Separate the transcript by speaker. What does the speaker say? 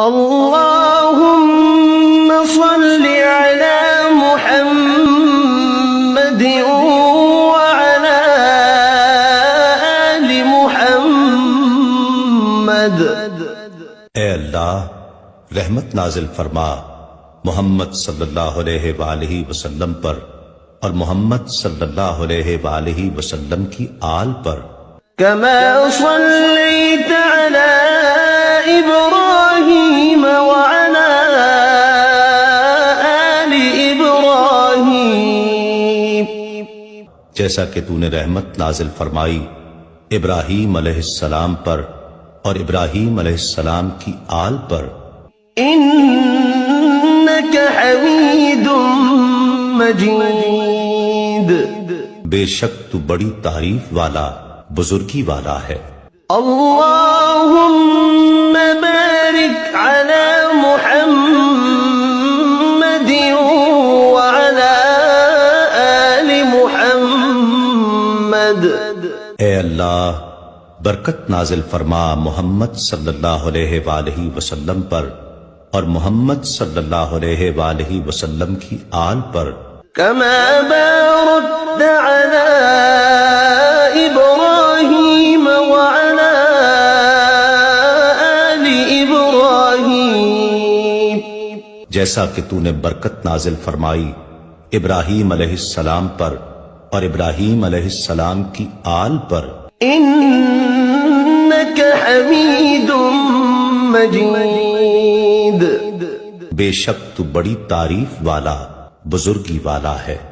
Speaker 1: اللهم صل على محمد وعلى آل محمد۔
Speaker 2: اے اللہ رحمت نازل فرما محمد صلی اللہ علیہ وآلہ وسلم پر اور محمد صلی اللہ علیہ وآلہ وسلم کی آل پر۔
Speaker 1: كما صليت على إبراهيم وعلى آل إبراهيم،
Speaker 2: جیسا کہ تو نے رحمت نازل فرمائی ابراہیم علیہ السلام پر اور ابراہیم علیہ السلام کی آل پر۔
Speaker 1: إنك حميد مجيد،
Speaker 2: بے شک تو بڑی تعریف والا بزرگی والا ہے۔
Speaker 1: اللهم بارك على محمد وعلى آل محمد۔
Speaker 2: اے اللہ برکت نازل فرما محمد صلی اللہ علیہ وآلہ وسلم پر اور محمد صلی اللہ علیہ وآلہ وسلم کی آل پر۔
Speaker 1: كما باركت على إبراهيم وعلى آل إبراهيم،
Speaker 2: جیسا کہ تو نے برکت نازل فرمائی ابراہیم علیہ السلام پر اور ابراہیم علیہ السلام کی آل پر۔
Speaker 1: إنك حميد مجيد،
Speaker 2: بے شک تو بڑی تعریف والا بزرگی والا ہے۔